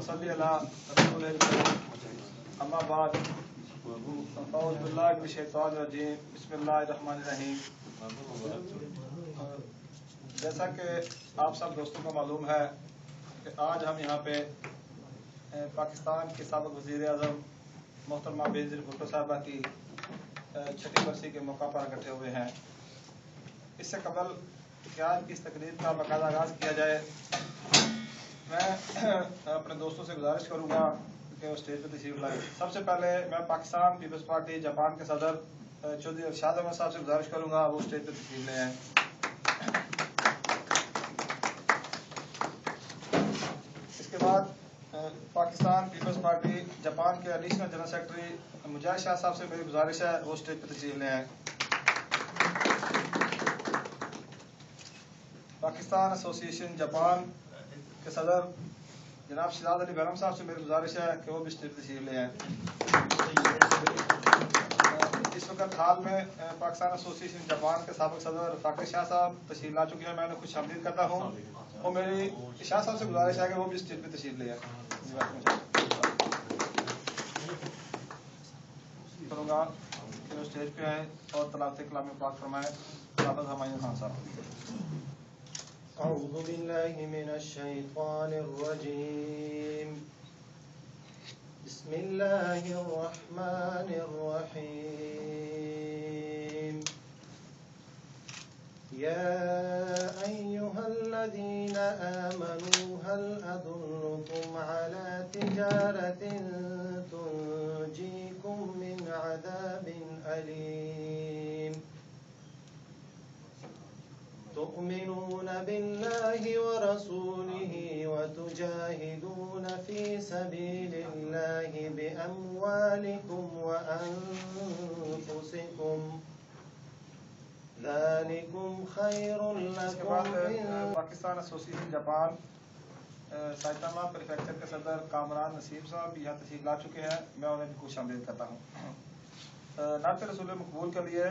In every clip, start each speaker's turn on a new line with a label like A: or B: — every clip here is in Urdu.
A: صلی علی رسول الکریم اما بعد اعوذ باللہ من الشیطان الرجیم بسم اللہ الرحمن الرحیم. جیسا کہ آپ سب دوستوں کو معلوم ہے کہ آج ہم یہاں پہ پاکستان کے سابق وزیر اعظم محترمہ بینظیر بھٹو صاحبہ کی 6ٹی برسی کے موقع پر اکٹھے ہوئے ہیں. اس سے قبل کہ آج کی اس تقریب کا باقاعدہ آغاز کیا جائے، میں اپنے دوستوں سے گزارش کروں گا کہ وہ اسٹیج پہ تشریف لائیں. سب سے پہلے میں پاکستان پیپلز پارٹی جاپان کے صدر چودھری ارشاد احمد صاحب سے گزارش کروں گا وہ اسٹیج پہ تشریف لے آئیں. اس کے بعد پاکستان پیپلز پارٹی جاپان کے ایڈیشنل جنرل سیکرٹری مجاہد شاہ صاحب سے میری گزارش ہے وہ اسٹیج پہ تشریف لے آئیں. پاکستان ایسوسی ایشن جاپان کے صدر جناب شہزاد علی بیرم صاحب سے میری گزارش ہے کہ وہ بھی اسٹیج پہ تشریف لے آئیں. اس وقت حال میں پاکستان ایسوسی ایشن جاپان کے سابق صدر فاقر شاہ صاحب تشریف لا چکے ہیں. میں انہیں خوش آمدید کرتا ہوں اور میری شاہ صاحب سے گزارش ہے کہ وہ بھی اسٹیج پہ تشریف لے آئیں. کروں گا کہ وہ اسٹیج پہ آئیں اور تلاوت کلام پاک فرمائیں. حافظ ہمایوں خان صاحب.
B: أعوذ بالله من الشيطان الرجيم. بسم الله الرحمن الرحيم. يا أيها الذين آمنوا هل أدلكم على تجارة تنجيكم من عذاب أليم تؤمنون بالله ورسوله وتجاهدون في سبيل الله بأموالكم وأنفسكم ذلكم خير لكم.
A: پاکستان ایسوسی ایشن جاپان سائتامہ پریفیکچر کے صدر کامران نصیب صاحب یہاں تشریف لا چکے ہیں. میں انہیں بھی خوش آمدید کرتا ہوں. نعت رسول مقبول کے لیے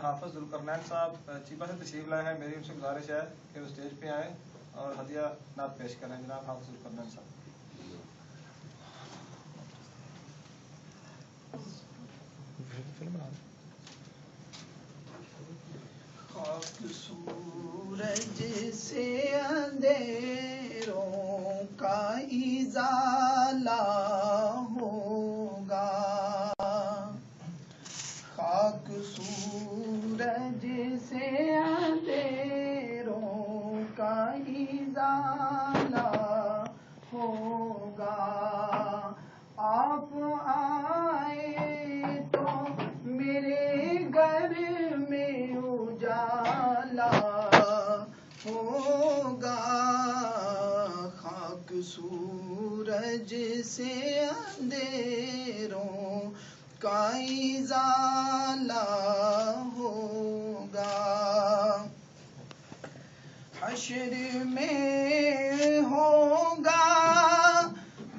A: حافظ ذوالقرنین صاحب چیپا سے تشریف لائے ہیں. میری ان سے گزارش ہے کہ وہ اسٹیج پہ آئیں اور ہدیہ نعت پیش کریں. جناب حافظ ذوالقرنین صاحب.
C: خاک سورج سے اندھیروں کا ازالہ ہوگا. خاک سورج سے اندھیروں کا ازالہ ہوگا. آپ آئے تو میرے گھر میں اجالا ہوگا. خاک سورج سے اندھیروں کا ازالہ ہوگا. حشر میں ہوگا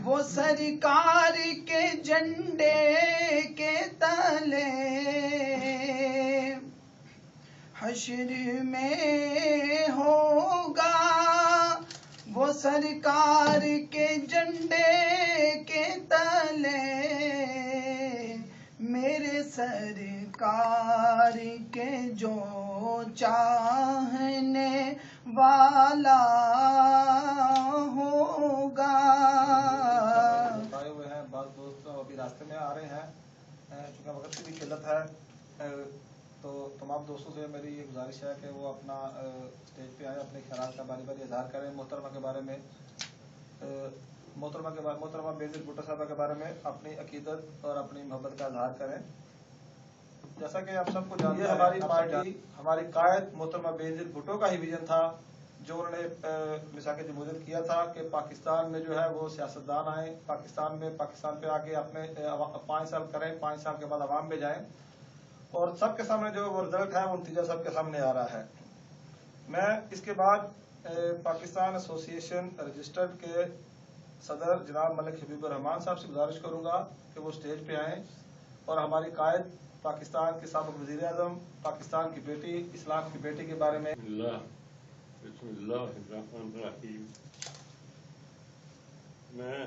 C: وہ سرکار کے جھنڈے کے تلے. حشر میں ہوگا وہ سرکار کے جھنڈے کے تلے. میرے سرکار کے جو چاہنے والا ہوگا.
A: آئے ہوئے ہیں بعض دوست ابھی راستے میں آ رہے ہیں چونکہ وقت کی بھی قلت ہے تو تمام دوستوں سے میری یہ گزارش ہے کہ وہ اپنا اسٹیج پہ آئیں اپنے خیالات کا باری باری اظہار کریں. محترمہ کے بارے میں محترمہ بینظیر بھٹو صاحبہ کے بارے میں اپنی عقیدت اور اپنی محبت کا اظہار کریں. جیسا کہ آپ سب کو جانتے ہیں ہماری پارٹی ہماری قائد محترمہ بینظیر بھٹو کا ہی ویژن تھا جو انہوں نے میثاق جمہوریت کیا تھا کہ پاکستان میں جو ہے وہ سیاستدان آئیں پاکستان پہ آ کے اپنے 5 سال کریں 5 سال کے بعد عوام میں جائیں اور سب کے سامنے جو وہ رزلٹ ہے وہ نتیجہ سب کے سامنے آ رہا ہے. میں اس کے بعد پاکستان ایسوسی ایشن رجسٹرڈ کے صدر جناب ملک حبیب الرحمان صاحب سے گزارش کروں گا کہ وہ اسٹیج پہ آئیں اور ہماری قائد پاکستان کے سابق وزیر اعظم پاکستان کی بیٹی اسلام کی بیٹی کے بارے میں
D: بسم اللہ الرحمن الرحیم. میں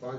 E: 5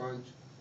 E: 5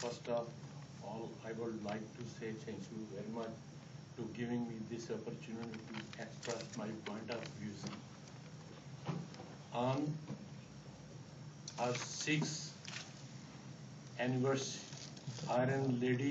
F: First of all, I would like to say thank you very much to giving me this opportunity to express my point of views. On our 6th anniversary, Iron Lady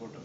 F: Bhutto.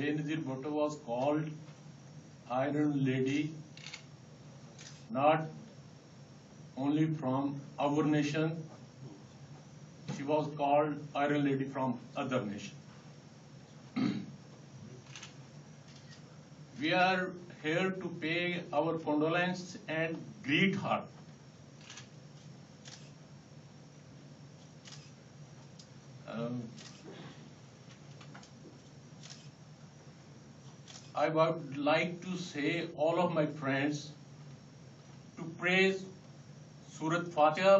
F: Benazir Bhutto was called Iron Lady not only from our nation, she was called Iron Lady from other nation. We are here to pay our condolence and greet her. I would like to say all of my friends to praise Surat Fatiha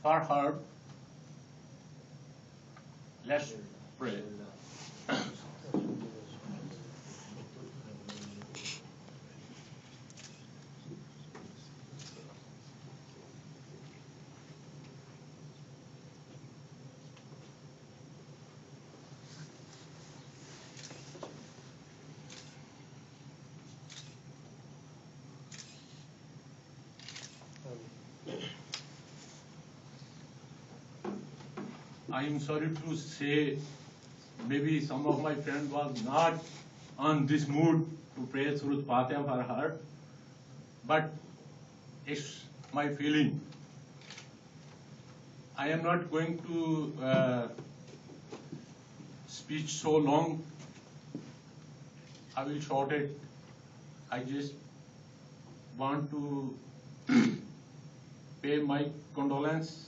F: for her. Let's pray. I am sorry to say, maybe some of my friends was not on this mood to pray Surat Fatiha for her, but it's my feeling. I am not going to speak so long. I will short it. I just want to pay my condolence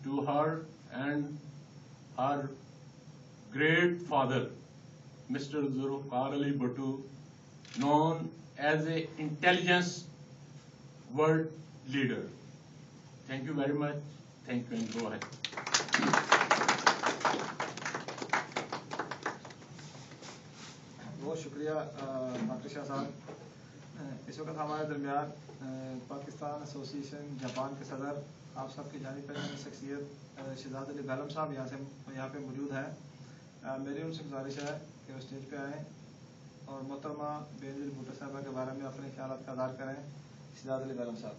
F: to her and her great father, Mr. Zulfikar Ali Bhutto, known as an intelligence world leader. Thank you very much. Thank you, and go ahead.
A: بہت شکریہ ڈاکٹر شاہ صاحب. اس وقت ہمارے درمیان پاکستان ایسوسی ایشن جاپان کے صدر آپ سب کی جانی پہچانی شخصیت شہزاد علی بیگم صاحب یہاں پہ موجود ہیں. میری ان سے گزارش ہے کہ وہ اسٹیج پہ آئیں اور محترمہ بے نظیر بھٹو صاحبہ کے بارے میں اپنے خیالات کا اظہار کریں. شہزاد علی بیگم صاحب.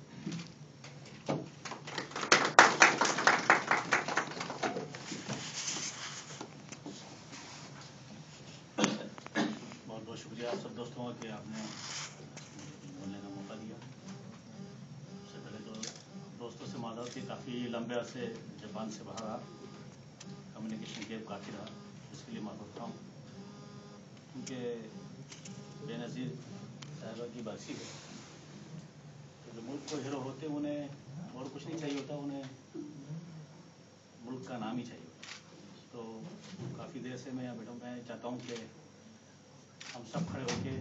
G: بہت بہت شکریہ آپ سب دوستوں کا کہ آپ نے بولنے کا موقع دیا. سب سے پہلے تو دوستوں سے معذرت کہ کافی لمبے عرصے جاپان سے باہر رہا, کمیونیکیشن گیپ کافی رہا, اس کے لیے معذرت ہوں. کیونکہ بے نظیر صاحبہ کی برسی ہے تو جو ملک کو ہیرو ہوتے انہیں اور کچھ نہیں چاہیے ہوتا, انہیں ملک کا نام ہی چاہیے ہوتا. تو کافی دیر سے میں یہاں بیٹھا ہوں. میں چاہتا ہوں کہ ہم سب کھڑے ہو کے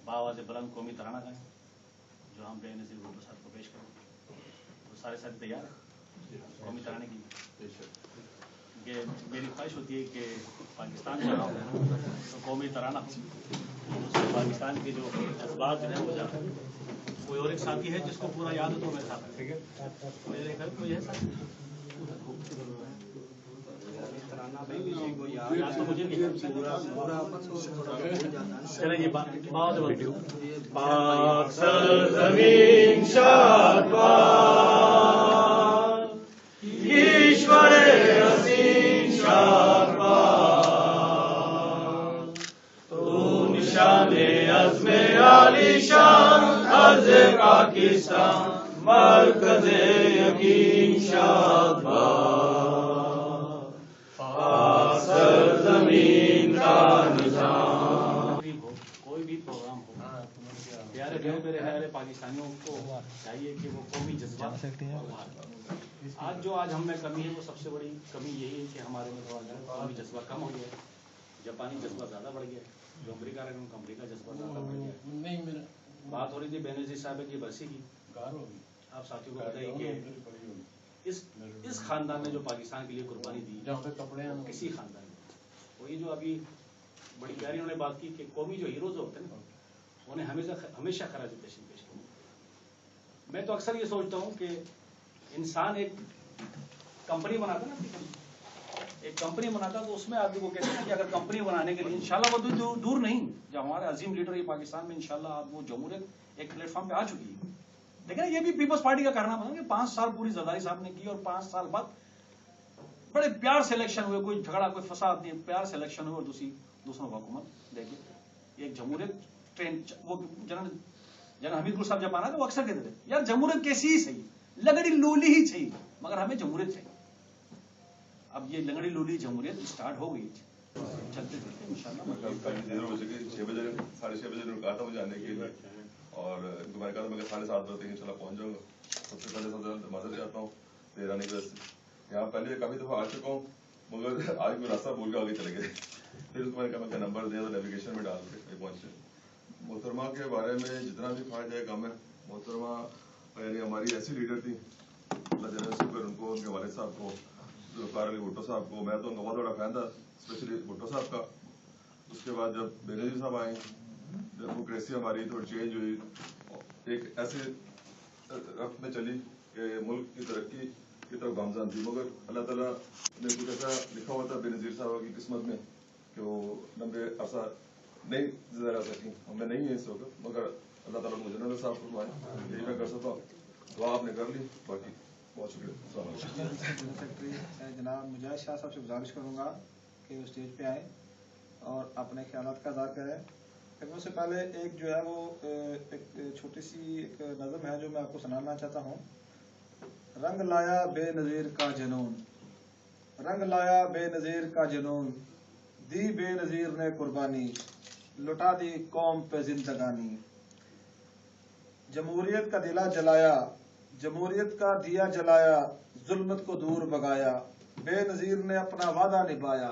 G: باآواز بلند قومی ترانہ گائیں جو ہم بے نظیر بھٹو صاحب کو پیش کریں. تو سارے ساتھ تیار ہیں قومی ترانے کی؟ کہ میری خواہش ہوتی ہے کہ پاکستان جانا ہو تو قومی ترانہ ہو, اس سے پاکستان کے جو جذبات جو ہیں وہ جاتے ہیں. کوئی اور ایک ساتھی ہے جس کو پورا یاد ہو تو میرے ساتھ ہے. میرے گھر کوئی ہے ساتھی یاد تو مجھے نہیں. چلیں یہ بات پاک سرزمین شاد باد ایشور حسین شاد باد تو نشان عزم عالی شان عرض پاکستان مرکز یقین شاد باد پاک سرزمین کا نظام. کوئی بھی پروگرام ہو پیارے میرے پیارے پاکستانیوں کو چاہیے کہ وہ قومی جذبہ. آج ہم میں کمی ہے وہ سب سے بڑی کمی یہی ہے کہ ہمارے میں تھوڑا قومی جذبہ کم ہو گیا ہے. جاپانی جذبہ زیادہ بڑھ گیا ہے. جو امریکہ رہے ہیں ان کا امریکہ جذبہ زیادہ بڑھ گیا ہے. بات ہو رہی تھی بے نظیر صاحب کی برسی کی. آپ ساتھیوں کو بتائیے کہ اس خاندان نے جو پاکستان کے لیے قربانی دی کسی خاندان میں, وہی جو ابھی بڑی پیاری انہوں نے بات کی کہ قومی جو ہیروز ہوتے ہیں نا انہیں ہمیشہ خراج تحسین پیش کروں. میں تو اکثر یہ سوچتا ہوں کہ انسان ایک کمپنی بناتا نا, ایک کمپنی بناتا تو اس میں آدمی کو کہتے ہیں کہ اگر کمپنی بنانے کے لیے انشاءاللہ وہ دور نہیں, جب ہمارے عظیم لیڈر یہ پاکستان میں انشاءاللہ آپ وہ جمہوریت ایک پلیٹ فارم پہ آ چکی ہے. لیکن یہ بھی پیپلز پارٹی کا کرنا پڑا کہ 5 سال پوری زرداری صاحب نے کی اور 5 سال بعد بڑے پیار سے الیکشن ہوئے, کوئی جھگڑا کوئی فساد نہیں, پیار سے الیکشن ہوئے اور دوسروں کو حکومت دیکھیے ایک جمہوریت ٹرین. وہ جنرل حمید گل صاحب جب آنا تو وہ اکثر کہتے تھے یار جمہوریت کیسی ہی صحیح, لگڑی لولی ہی چاہیے مگر ہمیں جمہوریت چاہیے. اب یہ لگڑی لولی جمہوریت اسٹارٹ ہو گئی, چلتے چلتے انشاءاللہ
H: 6 بجے 6:30 بجے کہا تھا مجھے آنے کے لیے اور دوبارہ کہا تھا میں 7:30 بجے تک انشاءاللہ پہنچ جاؤں گا. سب سے پہلے معذرت چاہتا ہوں دیر آنے کی وجہ سے. یہاں پہلے کافی دفعہ آ چکا ہوں مگر آج میں راستہ بھول کے آگے چلے گئے. پھر اس کو میں نے کہا میں نمبر دیا تو نیویگیشن میں ڈال کے پہنچے. محترمہ کے بارے میں جتنا بھی کہا جائے کم ہے. محترمہ یعنی ہماری ایسی لیڈر تھی, اللہ جل شکر ان کو, ان کے والد صاحب کو, ذوالفقار علی بھٹو صاحب کو. میں تو ان کا بہت بڑا فین تھا اسپیشلی بھٹو صاحب کا. اس کے بعد جب بے نظیر صاحب آئیں, ڈیموکریسی ہماری تھوڑی چینج ہوئی, ایک ایسے رفت میں چلی کہ ملک کی ترقی کی طرف گامزن تھی. مگر اللہ تعالیٰ نے کچھ ایسا لکھا ہوا تھا بے نظیر صاحب کی قسمت میں کہ وہ لمبے عرصہ نہیں زندہ رہ سکی. ہمیں نہیں ہے اس وقت, مگر اللہ تعالیٰ کو جنرل صاحب فرمائے یہی میں کر سکتا ہوں. دعا آپ نے کر لی, باقی بہت شکریہ.
A: سیکرٹری جناب مجاہد شاہ صاحب سے گزارش کروں گا کہ وہ اسٹیج پہ آئیں اور اپنے خیالات کا اظہار کریں. لیکن اس سے پہلے ایک جو ہے وہ ایک چھوٹی سی ایک نظم ہے جو میں آپ کو سنانا چاہتا ہوں. رنگ لایا بے نظیر کا جنون, رنگ لایا بے نظیر کا جنون, دی بے نظیر نے قربانی, لٹا دی قوم پہ زندگانی. جمہوریت کا دلا جلایا, جمہوریت کا دیا جلایا, ظلمت کو دور بگایا. بے نظیر نے اپنا وعدہ نبھایا,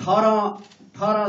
I: 18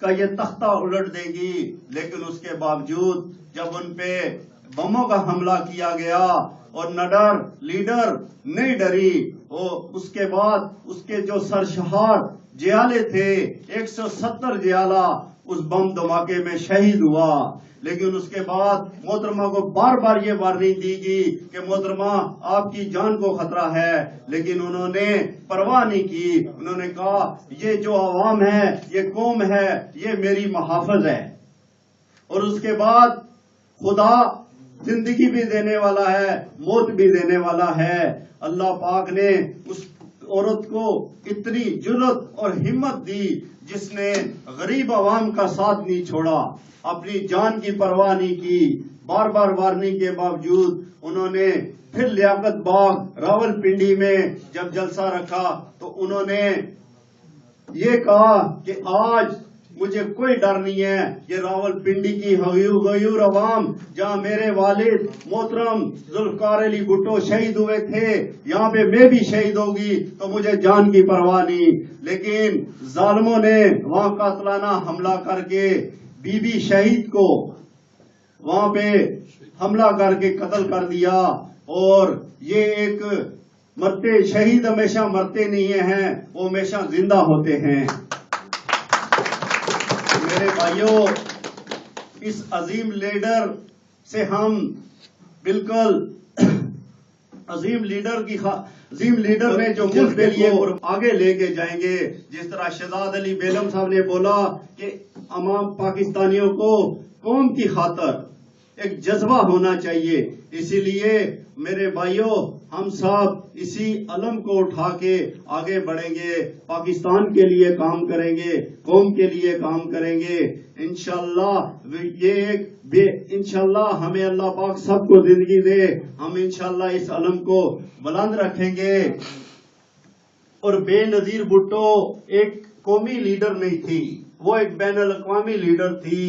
I: کا یہ تختہ الٹ دے گی، لیکن اس کے باوجود جب ان پہ بموں کا حملہ کیا گیا اور نڈر لیڈر نہیں ڈری، اس کے بعد اس کے جو سرشہار جیالے تھے 170 جیالہ اس بم دھماکے میں شہید ہوا، لیکن اس کے بعد محترمہ کو بار بار یہ وارننگ دی گئی کہ محترمہ آپ کی جان کو خطرہ ہے، لیکن انہوں نے پرواہ نہیں کی۔ انہوں نے کہا یہ جو عوام ہے، یہ قوم ہے، یہ میری محافظ ہے۔ اور اس کے بعد خدا زندگی بھی دینے والا ہے، موت بھی دینے والا ہے۔ اللہ پاک نے اس عورت کو اتنی جرت اور ہمت دی جس نے غریب عوام کا ساتھ نہیں چھوڑا، اپنی جان کی پرواہ نہیں کی۔ بار بار وارننگ کے باوجود انہوں نے پھر لیاقت باغ راول پنڈی میں جب جلسہ رکھا تو انہوں نے یہ کہا کہ آج مجھے کوئی ڈر نہیں ہے، یہ راول پنڈی کی غیور عوام جہاں میرے والد محترم ذوالفقار علی بھٹو شہید ہوئے تھے، یہاں پہ میں بھی شہید ہوگی تو مجھے جان کی پرواہ نہیں۔ لیکن ظالموں نے وہاں قاتلانہ حملہ کر کے بی بی شہید کو وہاں پہ حملہ کر کے قتل کر دیا، اور یہ ایک مرتے شہید ہمیشہ مرتے نہیں ہیں، وہ ہمیشہ زندہ ہوتے ہیں۔ میرے بھائیوں، اس عظیم لیڈر سے ہم بالکل عظیم لیڈر نے جو ملک کے لیے آگے لے کے جائیں گے، جس طرح شہزاد علی بیگم صاحب نے بولا کہ عوام پاکستانیوں کو قوم کی خاطر ایک جذبہ ہونا چاہیے۔ اسی لیے میرے بھائیوں، ہم سب اسی علم کو اٹھا کے آگے بڑھیں گے، پاکستان کے لیے کام کریں گے، قوم کے لیے کام کریں گے انشاءاللہ۔ انشاءاللہ ہمیں اللہ پاک سب کو زندگی دے، ہم انشاءاللہ اس علم کو بلند رکھیں گے۔ اور بے نظیر بھٹو ایک قومی لیڈر نہیں تھی، وہ ایک بین الاقوامی لیڈر تھی۔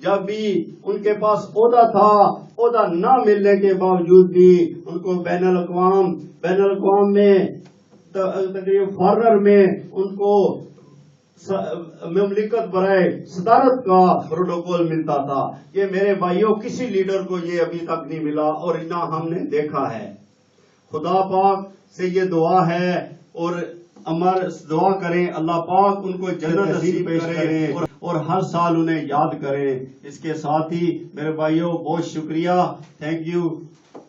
I: جب بھی ان کے پاس عہدہ تھا، عہدہ نہ ملنے کے باوجود بھی ان کو بین الاقوام میں تقریباً فارر میں ان کو مملکت برائے صدارت کا پروٹوکول ملتا تھا۔ یہ میرے بھائیوں کسی لیڈر کو یہ ابھی تک نہیں ملا، اور نہ ہم نے دیکھا ہے۔ خدا پاک سے یہ دعا ہے، اور ہمارا دعا کریں اللہ پاک ان کو جنت نصیب پیش کریں، اور ہر سال انہیں یاد کریں۔ اس کے ساتھ ہی میرے بھائیوں بہت شکریہ، تھینک یو۔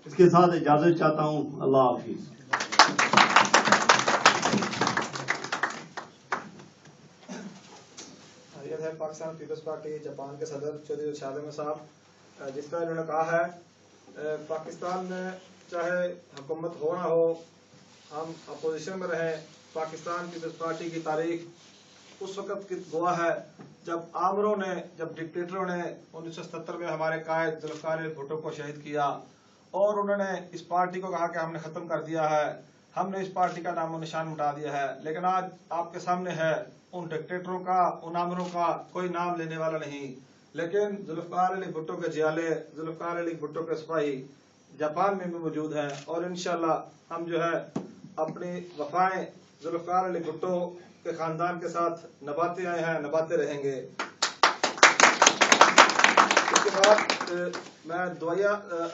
I: اس کے ساتھ اجازت چاہتا ہوں، اللہ حافظ۔
A: یہ ہے پاکستان پیپلز پارٹی جاپان کے صدر چودھری شاہ صاحب، جس طرح انہوں نے کہا ہے پاکستان میں چاہے حکومت ہو نہ ہو، ہم اپوزیشن میں رہیں، پاکستان پیپلز پارٹی کی تاریخ اس وقت کی گواہ ہے جب آمروں نے، جب ڈکٹیٹروں نے 1977 میں ہمارے قائد ذوالفقار علی بھٹو کو شہید کیا، اور انہوں نے اس پارٹی کو کہا کہ ہم نے ختم کر دیا ہے، ہم نے اس پارٹی کا نام و نشان مٹا دیا ہے۔ لیکن آج آپ کے سامنے ہے ان ڈکٹیٹروں کا، ان آمروں کا کوئی نام لینے والا نہیں، لیکن ذوالفقار علی بھٹو کے جیالے، ذوالفقار علی بھٹو کے سپاہی جاپان میں بھی موجود ہیں، اور انشاءاللہ ہم جو ہے اپنی وفائیں ذوالفقار علی بھٹو کے خاندان کے ساتھ نبھاتے آئے ہیں، نبھاتے رہیں گے۔ اس کے بعد میں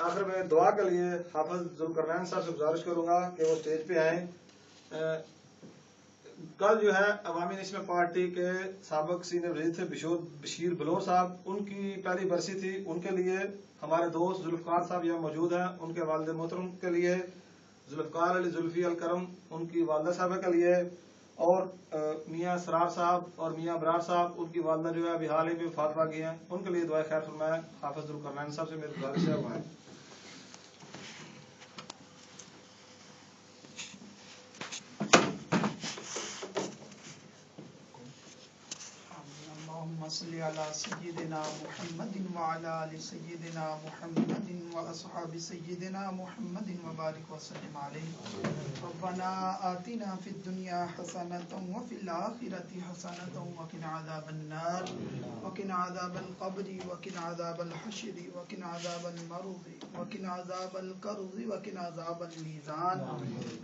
A: آخر میں دعا کے لیے حافظ ذوالقرنین صاحب سے گزارش کروں گا کہ وہ اسٹیج پہ آئیں۔ کل جو ہے عوامی نیشنل پارٹی کے سابق سینئر وزیر تھے بشیر بلور صاحب، ان کی پہلی برسی تھی، ان کے لیے ہمارے دوست ذوالفقار صاحب یہاں موجود ہیں، ان کے والد محترم کے لیے ذوالفقار علی زلفی الکرم ان کی والدہ صاحبہ کے لیے، اور میاں سرار صاحب اور میاں برار صاحب ان کی والدہ جو ہے ابھی حال ہی میں وفات پا گئی ہیں، ان کے لیے دعائے خیر فرمائیں۔ حافظ ذوالقرنین صاحب سے میری گزارش ہے وہ آئیں۔
C: اللهم صل علی سیدنا محمد وعلی آل سیدنا محمد واصحاب سیدنا محمد وبارک وسلم علیہ ربنا آتنا فی الدنیا حسنۃ وفی الآخرۃ حسنۃ وقنا عذاب النار وقنا عذاب القبر وقنا عذاب الحشر وقنا عذاب المرض وقنا عذاب القرض وقنا عذاب المیزان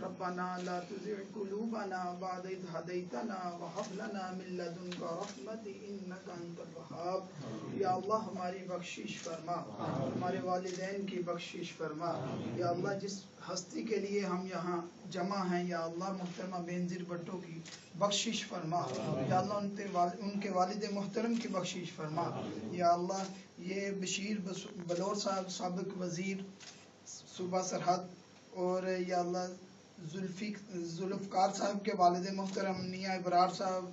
C: ربنا لا تزغ قلوبنا بعد إذ هديتنا وهب لنا من لدنك رحمة إنك أنت الوهاب یا اللہ ہماری بخشش فرما ہمارے والدین کی بخشش فرما یا اللہ جس ہستی کے لیے ہم یہاں جمع ہیں یا اللہ محترمہ بینظیر بھٹو کی بخشش فرما یا اللہ ان کے والد محترم کی بخشش فرما یا اللہ یہ بشیر بلور صاحب سابق وزیر صوبہ سرحد اور یا اللہ ذوالفقار صاحب کے والد محترم میاں ابرار صاحب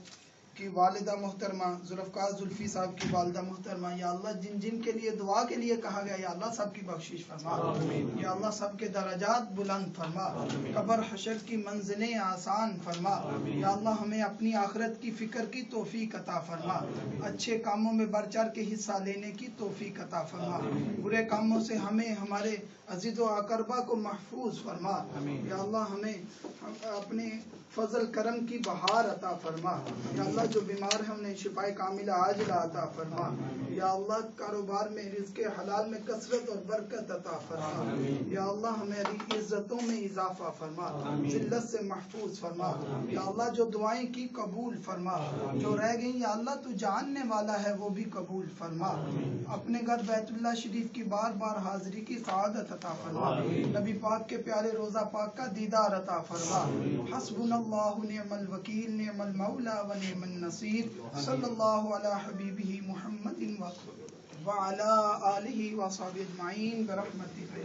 C: کی والدہ محترمہ ذوالفقار زلفی صاحب کی والدہ محترمہ یا اللہ جن جن کے لیے دعا کے لیے کہا گیا یا اللہ سب کی بخشش فرما یا اللہ سب کے درجات بلند فرما قبر حشر کی منزلیں آسان فرما یا اللہ ہمیں اپنی آخرت کی فکر کی توفیق عطا فرما اچھے کاموں میں بڑھ چڑھ کے حصہ لینے کی توفیق عطا فرما برے کاموں سے ہمیں ہمارے عزیز و اقربا کو محفوظ فرما یا اللہ ہمیں اپنے فضل کرم کی بہار عطا فرما یا اللہ جو بیمار ہیں انہیں شفاء کاملہ عاجلہ عطا فرما یا اللہ کاروبار میں رزق حلال میں کثرت اور برکت عطا فرما یا اللہ ہماری عزتوں میں اضافہ فرما ذلت سے محفوظ فرما یا اللہ جو دعائیں کی قبول فرما جو رہ گئیں یا اللہ تو جاننے والا ہے وہ بھی قبول فرما اپنے گھر بیت اللہ شریف کی بار بار حاضری کی سعادت عطا فرما نبی پاک کے پیارے روزہ پاک کا دیدار عطا فرما حسبنا اللہ نعم الوکیل نعم المولا و نعم النصیر صلی اللہ علی حبیبہ محمد وعلی آلہ وصحبہ اجمعین برحمتک